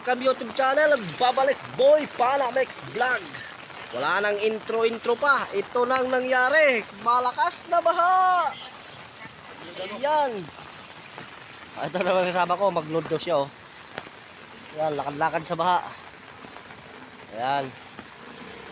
welcome YouTube channel. Babalik Boy Panamex Vlog. Wala nang intro pa. Ito nang nangyari. Malakas na baha. Yan. Ito naman kasama ko, mag-load daw siya, oh. Yan, lakad-lakad sa baha. Ayan.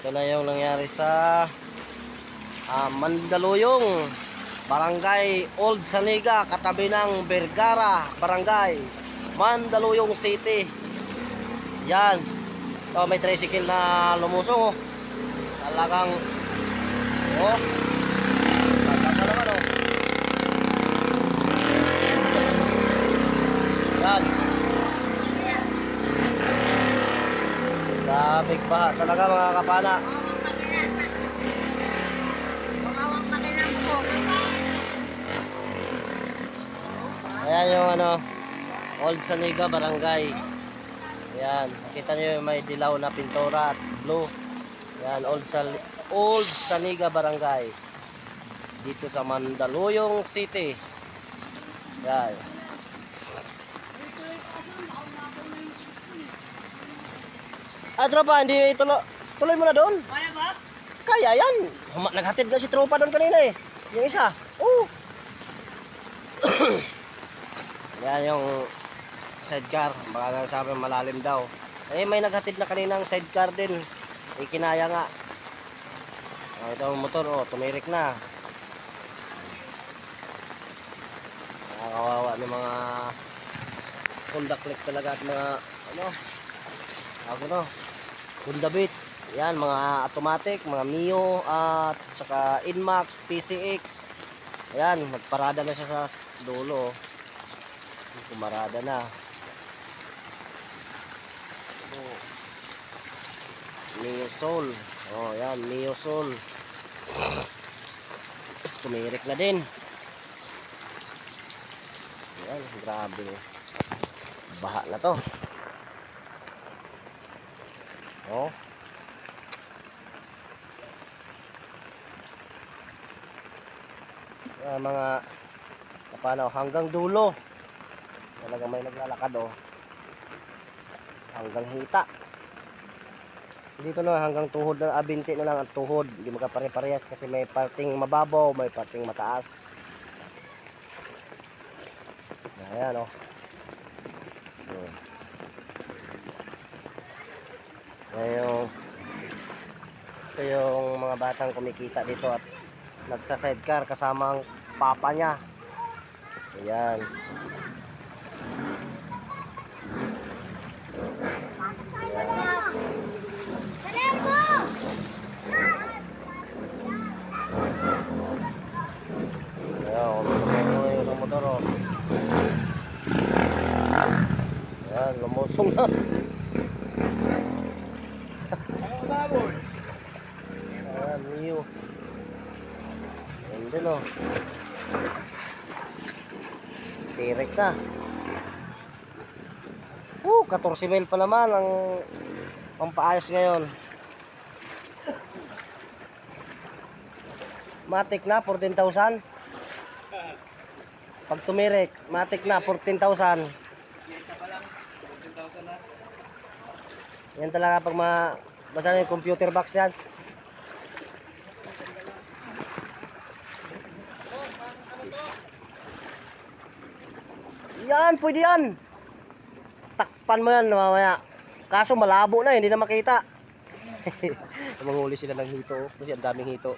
Ito na yung nangyari sa Mandaluyong, Barangay Old Saniga, katabi ng Vergara, Barangay Mandaluyong City. Yan. Oh, may tricycle na lumusong, oh. Talagang oh. Talaga naman, oh. Yan. Sabik baha talaga, mga kapana. Ayan yung Old Saniga Barangay. Ayan, nakita nyo may dilaw na pintura at blue. Ayan, Old Saniga Barangay, dito sa Mandaluyong City. Ayan. Tropa, hindi tuloy mo na doon. Kaya ba? Kaya yan. Naghatid na si tropa doon kanina, eh. Yung isa. Oh. Yan yung sidecar. Baka sabi malalim daw. Eh, may naghatid na kaninang sidecar din. Eh, kinaya nga. Ito ang motor, oh, tumirik na. Nakakawawa ng mga Honda Click talaga at mga Honda Beat. Yan, mga automatic, mga Mio at saka Inmax, PCX. Ayan, nagparada na siya sa dulo. Kumarada na. Oh. Mio Soul. Oh, yan, Mio Soul. Tumirik na din. Ayan, grabe. Baha na to. Oh. Mga paano hanggang dulo. Talagang may naglalakad, oh. Hanggang hita. Dito na hanggang tuhod na, binti na lang ang tuhod. Hindi magkapare-parehas kasi may parting mababaw, may parting mataas. Ayan, oh. Ito yung mga batang kumikita dito at nagsa-sidecar kasama ang papa niya. Ayan. Ayan, motor, oh. Ayan, lumusong na. Ayan, Mio. Ayan din, oh. Direct na. 14 mil pa naman ang pampaayos ngayon. Matik na 14,000. Pag tumirik, matik na 14,000. Yan talaga pag basta yung computer box yan. Yan, pwede yan. Takpan mo yan mamaya. Kaso malabo na, hindi na makita. Manghuli sila ng hito, kasi ang daming hito.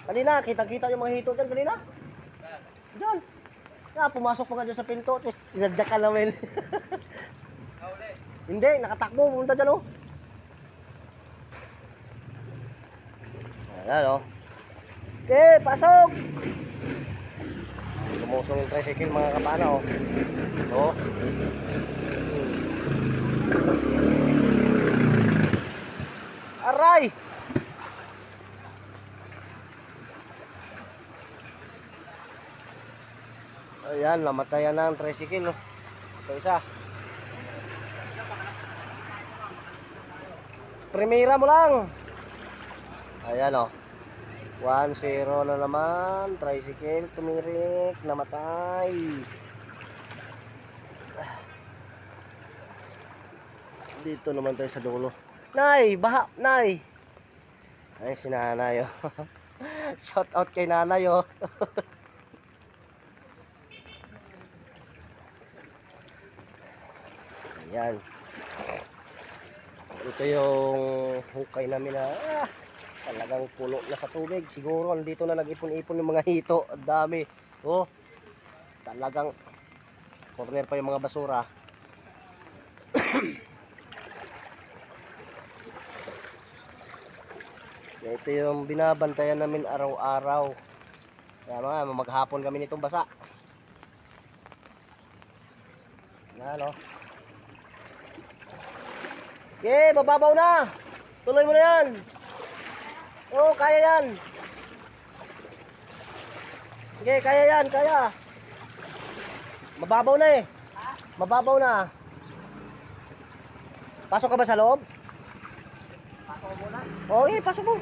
Kanina, kita-kita yung mga hito dyan kanina. Diyan. Pumasok pa nga dyan sa pinto, tapos tinadyak ka namin. Hindi, nakatakbo, pumunta dyan, oh. Ayan, oh. Okay, pasok! Lumusong yung tricycle, mga kapana, oh. Oh. Aray! Ayan, namatayan na ang tricycle, oh. Ito isa. Primera mo lang. Ayan, oh. 1-0 na naman. Tricycle tumirik, namatay. Dito naman tayo sa dulo. Nay, baha, nay. Ay, si nanay, oh. Shout out kay nanay, oh. Ayan. Ito yung hukay namin na talagang puno na sa tubig. Siguro andito na nag-ipon-ipon yung mga hito. Ang dami. Oh, talagang corner pa yung mga basura. Ito yung binabantayan namin araw-araw. Kaya mga maghapon kami nitong basa. Yan, oh. Okay, bababaw na. Tuloy mo na yan. Oo, kaya yan. Sige, kaya yan, kaya. Mababaw na eh. Mababaw na. Pasok ka ba sa loob? Pasok mo na? Oo, pasok mo.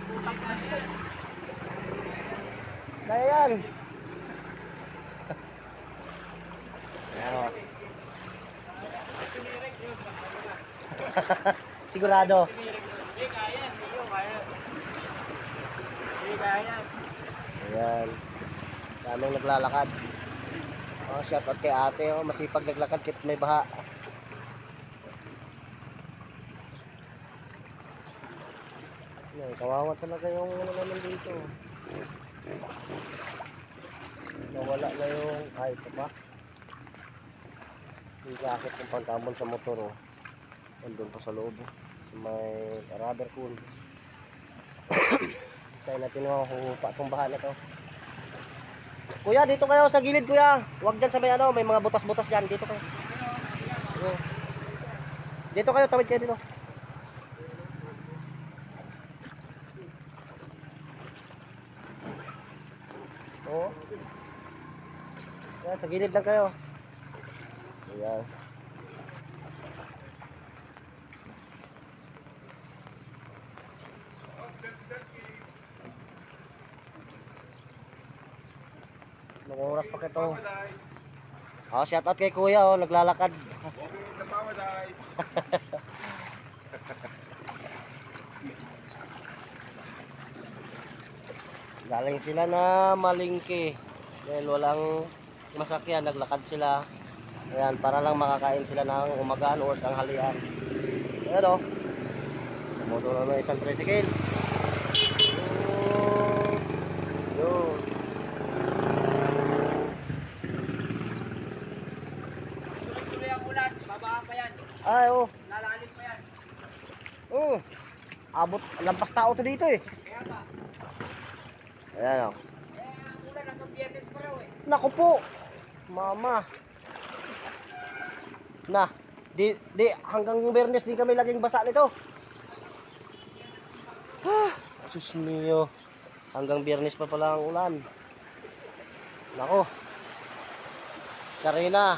Kaya yan. Ayan o. Sigurado. Ayan. Daming naglalakad. Oh, shout out kay ate. Oh, masipag naglakad kahit may baha. Kawawa talaga yung ano naman dito. Nawala na yung kahit pa. Yung jacket ng pangkamon sa motor, oh. Nandun pa sa loob, oh. So, may rubber cool. Kaya natin hupa itong baha na to. Kuya, dito kayo sa gilid, kuya. Huwag dyan sa may ano, may mga butas-butas dyan. Dito kayo. Dito kayo, tawid kayo dito. Oo. Yan, sa gilid lang kayo. Ayan. Ilang oras pa kito. Oh, shout out kay kuya, oh, naglalakad. Galing sila na malingki. Dahil walang masakyan, naglakad sila. Ayan, para lang makakain sila ng umagaan o tanghalian. Ayan, oh. Tumutulo na isang tricycle. Yun. Tuloy ang ulan, babaan pa yan. Ay, oh. Lalalim pa yan. Oh. Abot, lampas tao to dito eh. Kaya ba? Ayan, oh. Ang ulan hanggang Biyernes pa raw eh. Naku po. Mama. Na, di hanggang Biyernes di kami laging basa nito. Ah, Diyos mio. Hanggang Biyernes pa pala ang ulan. Nako. Karina,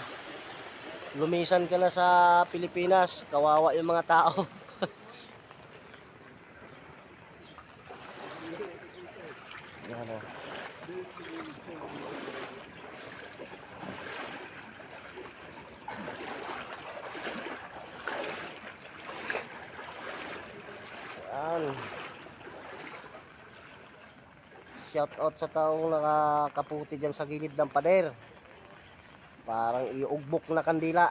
lumisan ka na sa Pilipinas. Kawawa yung mga tao. Yan, oh. Yan. Shout out sa taong nakakaputi dyan sa gilid ng pader. Parang iugbok na kandila.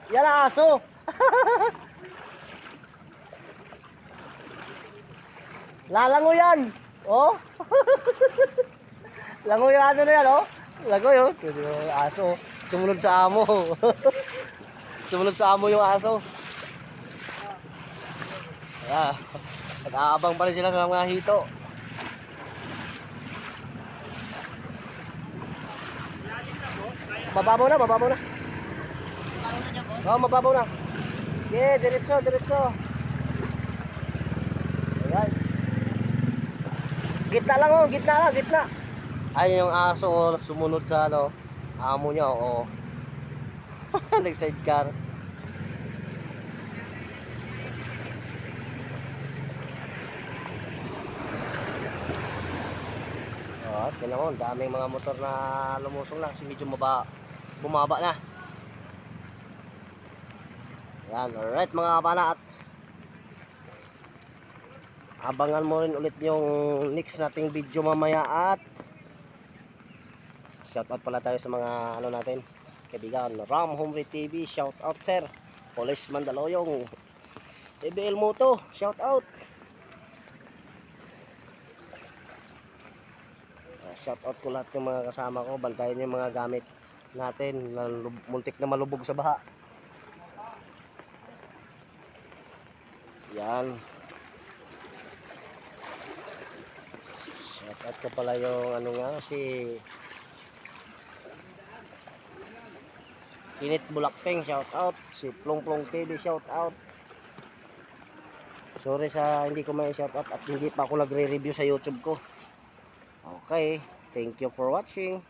Yan ang aso. Lalango yan. Oh. Lango yung aso na yan, oh. Lango yun. Aso. Sumunod sa amo. Sumunod sa amo yung aso. Ah, nag-aabang pa rin sila sa mga hito. Mababaw na, mababaw na. Oh, mababaw na. Okay, diretso, diretso. Ayan. Gitna lang, oh, gitna lang, gitna. Ayun yung aso, oh, sumunod sa ano, amo niya, oh. Nag-sidecar. Oh, tingnan mo, daming mga motor na lumusong na kasi medyo bumaba na. Yan, alright mga kapanat. Abangan mo rin ulit yung next nating video mamaya at shoutout pala tayo sa mga ano natin, kaibigan. Ram Humri TV, shoutout sir. Police Mandaloyong, TBL Moto, shoutout. Shoutout ko lahat ng mga kasama ko. Bantayan yung mga gamit natin na muntik na malubog sa baha. Yan. Shoutout ko pala yung ano nga si Kinit Bulakpeng, shoutout. Si Plong Plong TV, shoutout. Sorry sa hindi ko may shoutout at hindi pa ako nagre-review sa YouTube ko. Okay, thank you for watching.